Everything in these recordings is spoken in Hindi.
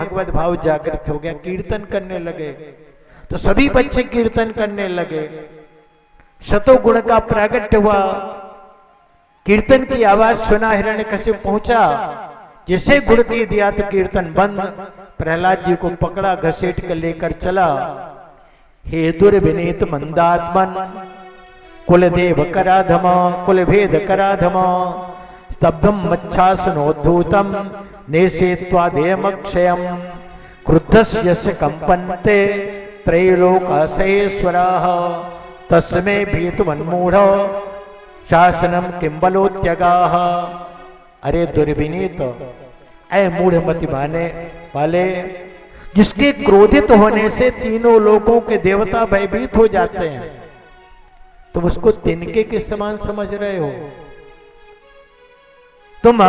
भगवत भाव जागृत हो गया, कीर्तन करने लगे। तो सभी बच्चे कीर्तन करने लगे, शतो गुण का प्रागट्य हुआ। कीर्तन की आवाज सुना हिरण्यकशिप पहुंचा, जिसे गुड़की दिया तो कीर्तन बंद। प्रहलाद जी को पकड़ा, घसीट कर लेकर चला। हे दुर्विनीत मंदात्मन, कुलदेव कराधम, कुल भेद कराधम, स्तब्धम मच्छासनोद्धूतम नेसेत्वादेयमक्षयम, क्रुद्धस्य यस्य कंपन्ते त्रैलोकासहेश्वराः, तस्मै भीतुमन्मूढ़ शासनम किंबलोत्यगाः। अरे दुर्विनीत, ऐ मूढ़मति माने वाले, जिसके क्रोधित होने से तीनों लोगों के देवता भयभीत हो जाते हैं, तुम उसको तिनके के समान समझ रहे हो। तुम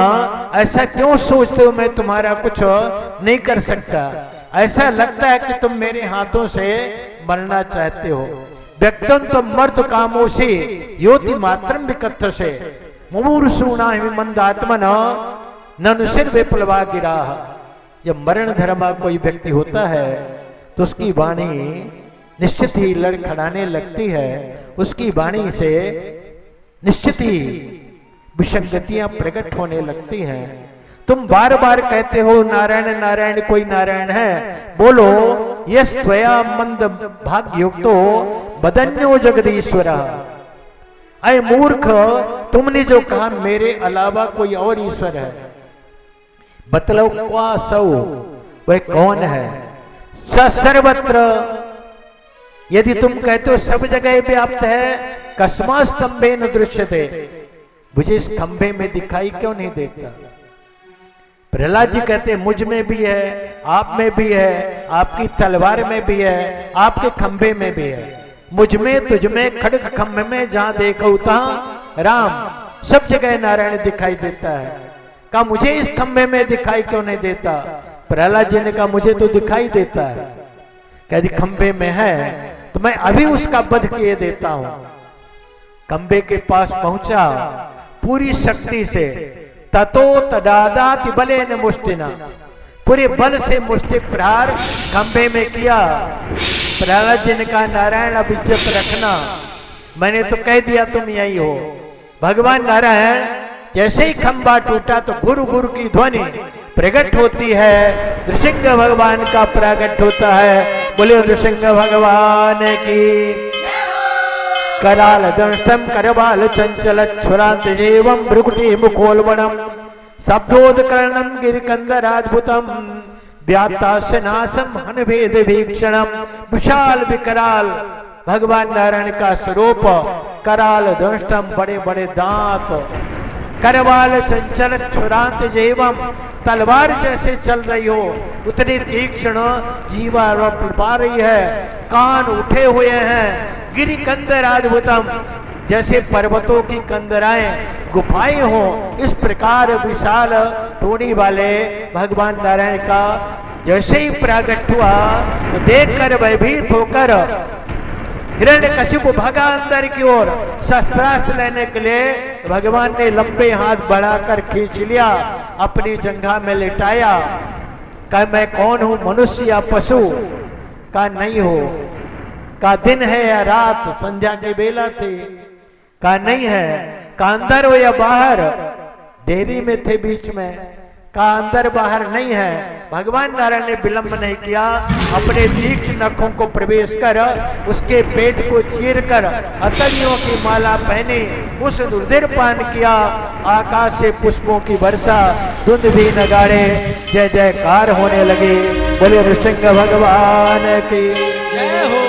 ऐसा क्यों सोचते हो मैं तुम्हारा कुछ नहीं कर सकता? ऐसा लगता है कि तुम मेरे हाथों से मरना चाहते हो। व्यक्तम तो मर्द कामों से योति मात्रम विकथ से मुमूर्षूणा मंदात्मन ननुशिर विप्लवा गिरा। जब मरण धर्मा कोई व्यक्ति होता है तो उसकी वाणी निश्चित ही लड़खड़ाने लगती है, उसकी वाणी से निश्चित ही विसंगतियां प्रकट होने लगती हैं। तुम बार बार कहते हो नारायण नारायण, कोई नारायण है, बोलो यस त्वया मंद भाग्युक्तो बदन्यो जगदीश्वरा। अय मूर्ख, तुमने जो कहा मेरे अलावा कोई और ईश्वर है, बतलो क्वा सौ, वह कौन है? स सर्वत्र, यदि तुम कहते हो सब जगह व्याप्त है, कस्मा स्तंभे न दृश्यते, मुझे इस खंभे में दिखाई क्यों नहीं देता? प्रहलाद जी कहते मुझ में भी है, आप में भी है, आपकी तलवार में भी है, आपके खंभे में भी है, मुझ में तुझ में खड़ग खंभे में जहां देखो तहां राम, सब जगह नारायण दिखाई देता है। कहा मुझे इस खंभे में दिखाई क्यों नहीं देता? प्रहलाद जी ने कहा मुझे तो दिखाई देता है। कहती खंभे में है तो मैं अभी उसका वध किए देता हूं। खंभे के पास पहुंचा, पूरी शक्ति से ततो तदादाति बलेन मुष्टिना, पूरे बल से मुष्टि प्रहार खंभे में किया। प्रहलाद जी ने कहा नारायण अब इज्जत रखना, मैंने तो कह दिया तुम यही हो। भगवान नारायण जैसे ही खंभा टूटा तो गुरु गुरु की ध्वनि प्रकट होती है, नृसिंह भगवान का प्रकट होता है। बोले नृसिंह भगवान की। कराल दंष्टम करवाल चंचल क्षुरांत एवं भ्रुकुटी मुखोलवणम शब्दोदकरणम गिरिकंदराद्भुतम व्याताशनासम हनभेद वीक्षणम। विशाल विकराल भगवान नारायण का स्वरूप, कराल दंष्टम, बड़े बड़े दांत, करवाल चंचल क्षुरांत जेवम, तलवार जैसे चल रही हो उतनी तीक्ष्ण जीवा पा रही है, कान उठे हुए हैं, गिरि कंदर अद्भुतम, जैसे पर्वतों की कंदराएं गुफाएं हो, इस प्रकार विशाल टोनी वाले भगवान नारायण का जैसे ही प्रागट हुआ तो देखकर भयभीत होकर हिरण्यकशिप भागा अंदर की ओर शस्त्रास्त्र लेने के लिए। भगवान ने लंबे हाथ बढ़ाकर खींच लिया, अपनी जंघा में लिटाया। कहा मैं कौन हूं, मनुष्य या पशु? कहा नहीं हो। कहा दिन है या रात, संध्या की बेला थी? कहा नहीं है। कहा अंदर हो या बाहर? देरी में थे बीच में। कहा अंदर बाहर नहीं है। भगवान नारायण ने विलंब नहीं किया, अपने तीक्ष्ण नखों को प्रवेश कर उसके पेट को चीर कर अतरियों की माला पहनी, उस रुधिर पान किया। आकाश से पुष्पों की वर्षा, धुंध भी नगाड़े, जय जयकार होने लगे। बोले नृसिंह भगवान की जय हो।